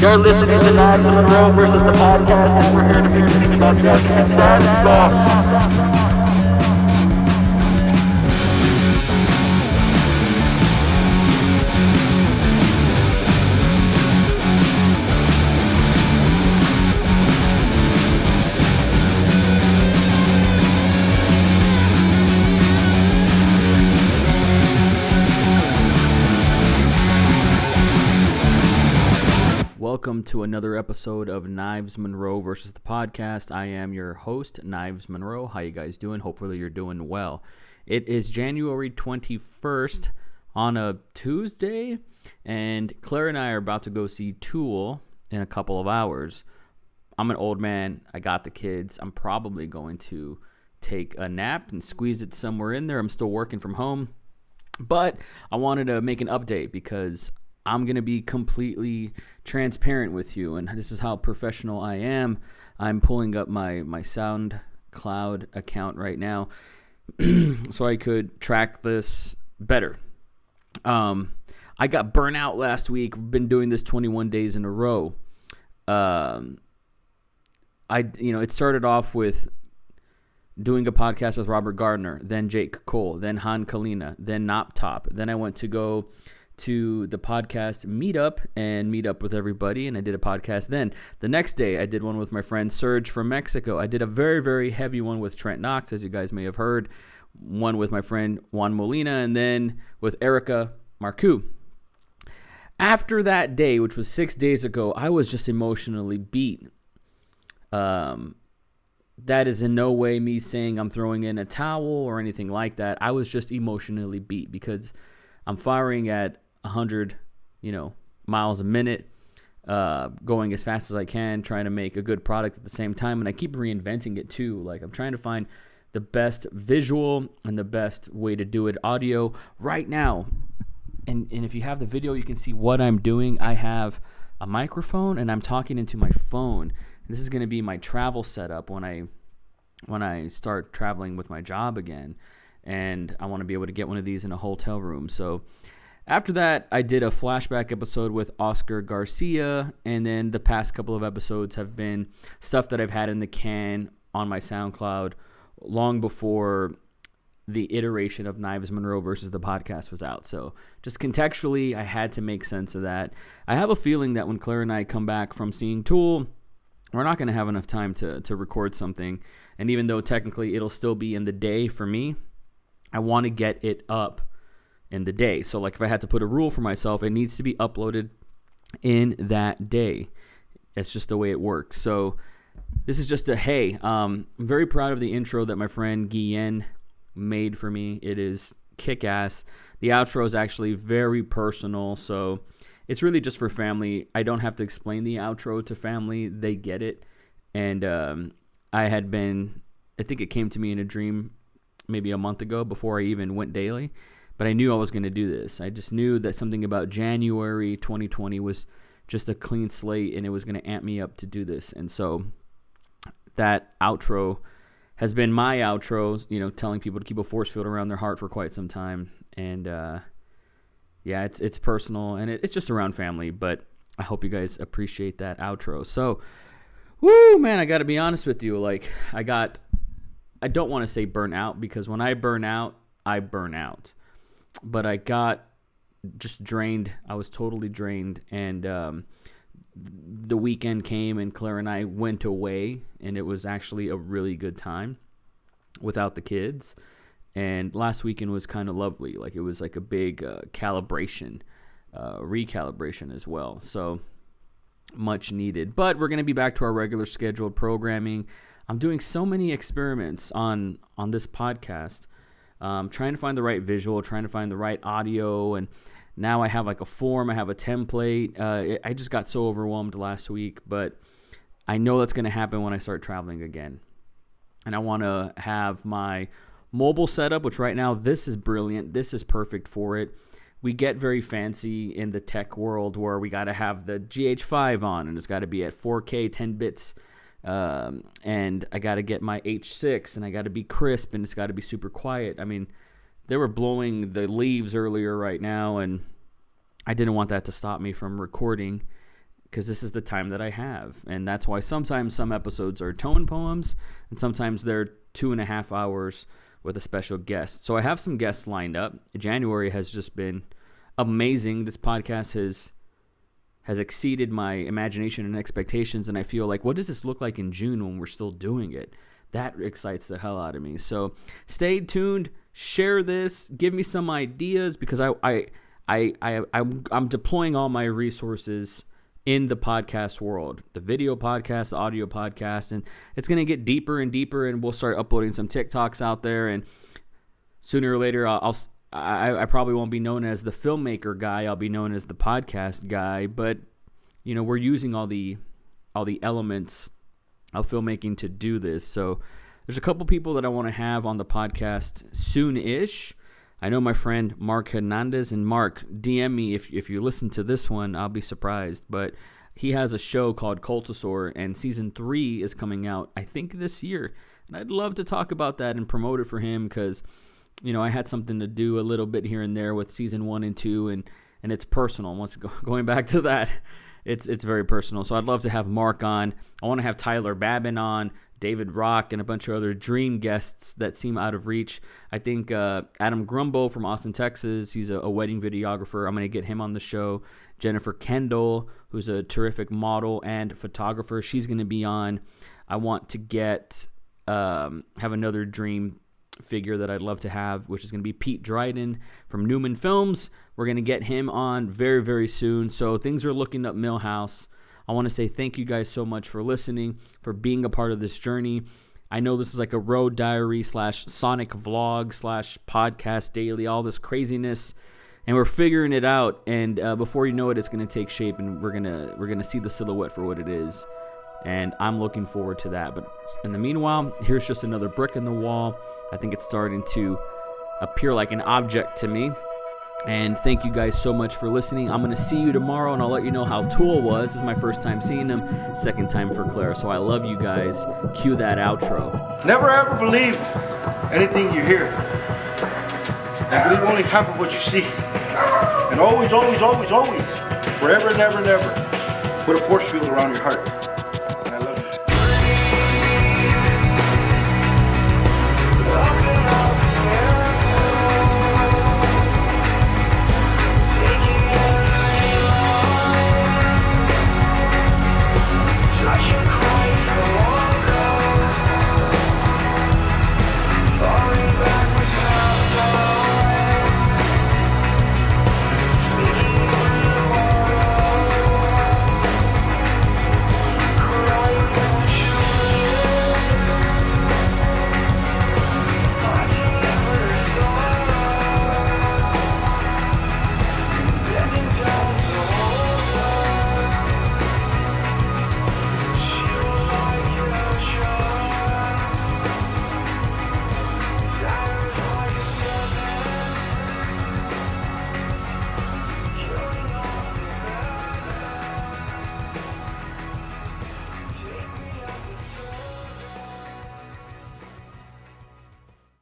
You're listening to Knives Monroe versus the podcast, and we're here to make you think about death and sad stuff. Welcome to another episode of Knives Monroe versus the podcast. I am your host, Knives Monroe. How you guys doing? Hopefully you're doing well. It is January 21st on a Tuesday, and Claire and I are about to go see Tool in a couple of hours. I'm an old man. I got the kids. I'm probably going to take a nap and squeeze it somewhere in there. I'm still working from home, but I wanted to make an update because I'm going to be completely transparent with you, and this is how professional I am. I'm pulling up my SoundCloud account right now so I could track this better. I got burnt out last week. I've been doing this 21 days in a row. It started off with doing a podcast with Robert Gardner, then Jake Cole, then Han Kalina, then Nop Top. Then I went to go to the podcast meetup and meet up with everybody, and I did a podcast. Then the next day I did one with my friend Serge from Mexico. I did a very, very heavy one with Trent Knox, as you guys may have heard, one with my friend Juan Molina, and then with Erica Marcoux. After that day, which was 6 days ago, I was just emotionally beat. That is in no way me saying I'm throwing in a towel or anything like that. I was just emotionally beat because I'm firing at 100, miles a minute, going as fast as I can, trying to make a good product at the same time. And I keep reinventing it too. Like, I'm trying to find the best visual and the best way to do it audio right now. And if you have the video, you can see what I'm doing. I have a microphone and I'm talking into my phone. This is going to be my travel setup when I start traveling with my job again. And I want to be able to get one of these in a hotel room. So after that, I did a flashback episode with Oscar Garcia, and then the past couple of episodes have been stuff that I've had in the can on my SoundCloud long before the iteration of Knives Monroe versus the podcast was out. So just contextually, I had to make sense of that. I have a feeling that when Claire and I come back from seeing Tool, we're not going to have enough time to record something. And even though technically it'll still be in the day for me, I want to get it up in the day. So like if I had to put a rule for myself, it needs to be uploaded in that day. It's just the way it works. So this is just I'm very proud of the intro that my friend Guillen made for me. It is kick-ass. The outro is actually very personal, so it's really just for family. I don't have to explain the outro to family. They get it. And I think it came to me in a dream maybe a month ago before I even went daily, but I knew I was going to do this. I just knew that something about January 2020 was just a clean slate, and it was going to amp me up to do this. And so that outro has been my outro, telling people to keep a force field around their heart for quite some time. And it's personal, and it's just around family, but I hope you guys appreciate that outro. So, woo, man, I got to be honest with you. Like, I don't want to say burn out, because when I burn out, I burn out. But I got just drained. I was totally drained. And the weekend came, and Claire and I went away, and it was actually a really good time without the kids. And last weekend was kind of lovely. Like, it was like a big recalibration as well. So much needed. But we're going to be back to our regular scheduled programming. I'm doing so many experiments on this podcast, trying to find the right visual, trying to find the right audio, and now I have like a form, I have a template. I just got so overwhelmed last week, but I know that's going to happen when I start traveling again. And I want to have my mobile setup, which right now, this is brilliant. This is perfect for it. We get very fancy in the tech world where we got to have the GH5 on, and it's got to be at 4K, 10 bits. And I got to get my H6, and I got to be crisp, and it's got to be super quiet. I mean, they were blowing the leaves earlier right now, and I didn't want that to stop me from recording because this is the time that I have. And that's why sometimes some episodes are tone poems, and sometimes they're 2.5 hours with a special guest. So I have some guests lined up. January has just been amazing. This podcast has exceeded my imagination and expectations, and I feel like, what does this look like in June when we're still doing it? That excites the hell out of me. So stay tuned, share this, give me some ideas, because I'm deploying all my resources in the podcast world, the video podcast, the audio podcast, and it's going to get deeper and deeper, and we'll start uploading some TikToks out there, and sooner or later I probably won't be known as the filmmaker guy. I'll be known as the podcast guy, but we're using all the elements of filmmaking to do this. So there's a couple people that I want to have on the podcast soon-ish. I know my friend Mark Hernandez, and Mark, DM me if you listen to this one. I'll be surprised, but he has a show called Cultosaur, and season 3 is coming out, I think, this year, and I'd love to talk about that and promote it for him, because I had something to do a little bit here and there with season 1 and 2, and it's personal. Once going back to that, it's very personal. So I'd love to have Mark on. I want to have Tyler Babin on, David Rock, and a bunch of other dream guests that seem out of reach. I think Adam Grumbo from Austin, Texas, he's a wedding videographer. I'm going to get him on the show. Jennifer Kendall, who's a terrific model and photographer, she's going to be on. I want to have another dream figure that I'd love to have, which is going to be Pete Dryden from Newman Films. We're going to get him on very, very soon. So things are looking up, Millhouse. I want to say thank you guys so much for listening, for being a part of this journey. I know this is like a road diary / Sonic vlog / podcast daily, all this craziness, and we're figuring it out. And before you know it, it's going to take shape, and we're gonna see the silhouette for what it is. And I'm looking forward to that. But in the meanwhile, here's just another brick in the wall. I think it's starting to appear like an object to me. And thank you guys so much for listening. I'm going to see you tomorrow, and I'll let you know how Tool was. This is my first time seeing him, second time for Claire. So I love you guys. Cue that outro. Never ever believe anything you hear. And believe only half of what you see. And always, always, always, always, forever and ever and ever, put a force field around your heart.